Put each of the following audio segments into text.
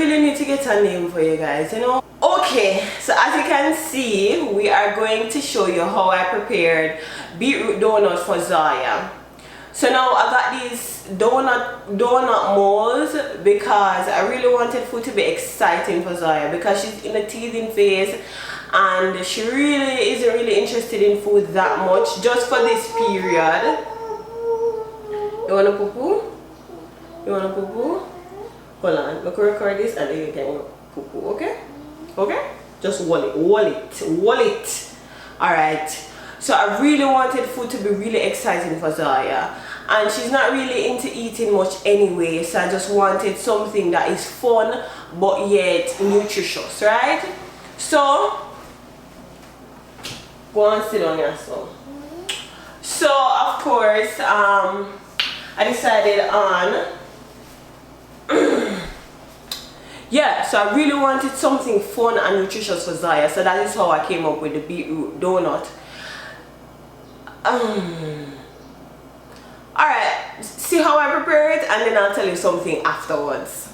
really need to get a name for you guys, you know. Okay, so as you can see, we are going to show you how I prepared beetroot donut for Zoya. So now I got these donut molds because I really wanted food to be exciting for Zoya because she's in a teething phase and she really isn't really interested in food that much just for this period. You wanna poo-poo? You wanna poo-poo? Hold on, look, record this and then you can poo-poo, okay? Okay? Just wall it. Alright. So I really wanted food to be really exciting for Zoya. And she's not really into eating much anyway, so I just wanted something that is fun but yet nutritious, right? So, go and sit on yourself. So, of course, I decided on yeah, so I really wanted something fun and nutritious for Zoya, so that is how I came up with the beetroot donut. Alright, see how I prepare it and then I'll tell you something afterwards.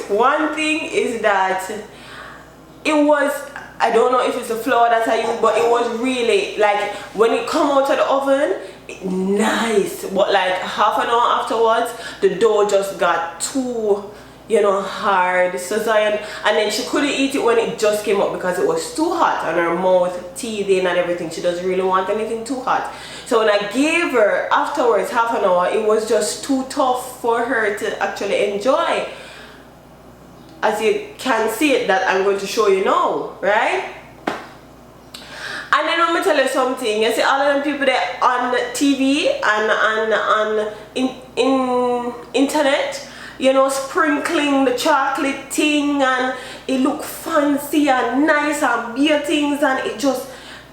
One thing is that it was I don't know if it's the flour that I use, but it was really like when it come out of the oven, nice. But like half an hour afterwards, the dough just got too, you know, hard. So Zoya, and then she couldn't eat it when it just came up because it was too hot and her mouth teething and everything. She doesn't really want anything too hot. So when I gave her afterwards half an hour, it was just too tough for her to actually enjoy. As you can see it that I'm going to show you now, right? And then let me tell you something. You see all of them people that on TV and on internet, you know, sprinkling the chocolate thing, and it look fancy and nice and beer things, and it just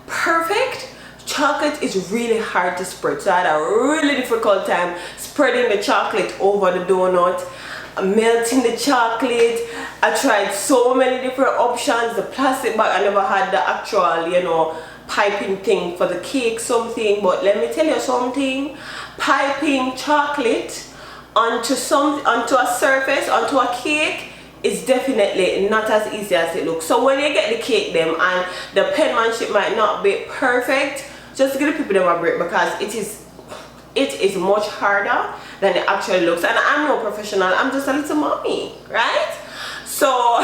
perfect. Chocolate is really hard to spread, so I had a really difficult time spreading the chocolate over the donut, melting the chocolate. I tried so many different options. The plastic bag, I never had the actual, you know, piping thing for the cake something. But let me tell you something, piping chocolate onto a surface, onto a cake, is definitely not as easy as it looks. So when you get the cake them and the penmanship might not be perfect, just give the people them a break, because it is much harder than it actually looks. And I'm no professional, I'm just a little mommy, right? So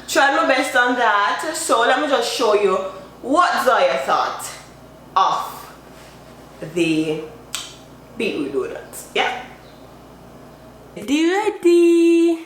try my best on that. So let me just show you what Zoya thought of the beetroot donuts. Yeah, ready?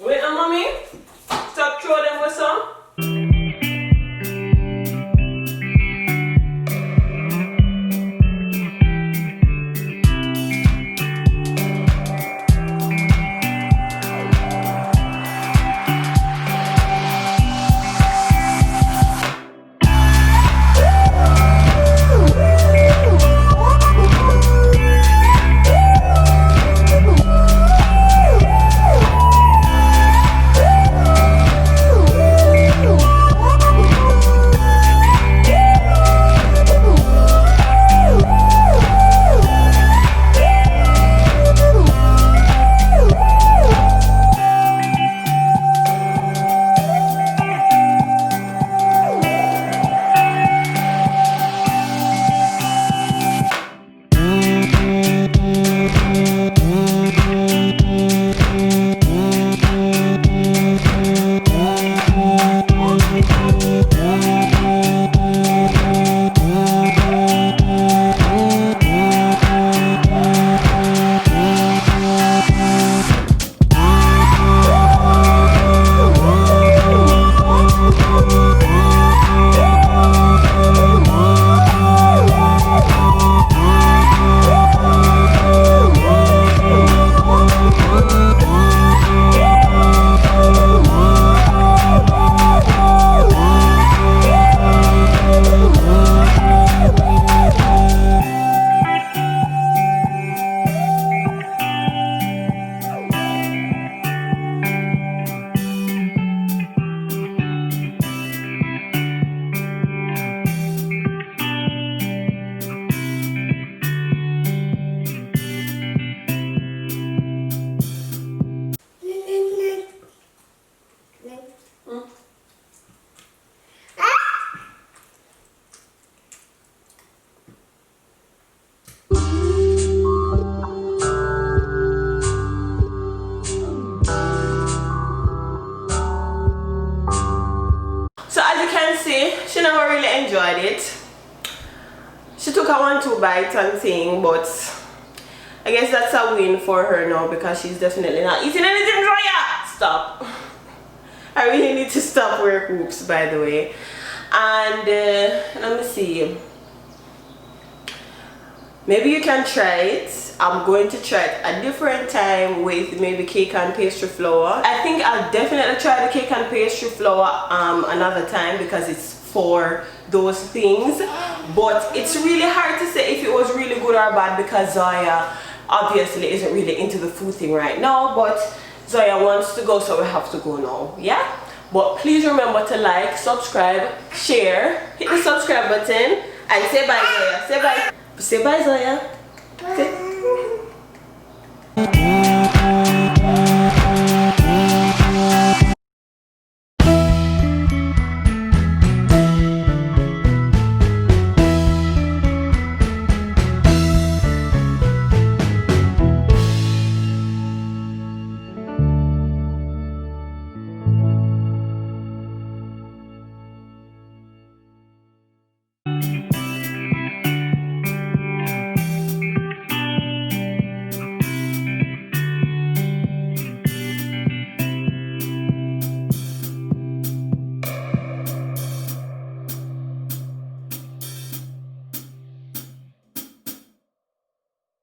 Wait, mommy, stop throwing them with some. She never really enjoyed it. She took a 1-2 bite and thing, but I guess that's a win for her now because she's definitely not eating anything. Zoya! Stop. I really need to stop wearing hoops, by the way. And let me see. Maybe you can try it. I'm going to try it a different time with maybe cake and pastry flour. I think I'll definitely try the cake and pastry flour another time because it's for those things. But it's really hard to say if it was really good or bad because Zoya obviously isn't really into the food thing right now. But Zoya wants to go, so we have to go now. Yeah? But please remember to like, subscribe, share, hit the subscribe button, and say bye, Zoya. Say bye. Say bye, Zoya. Say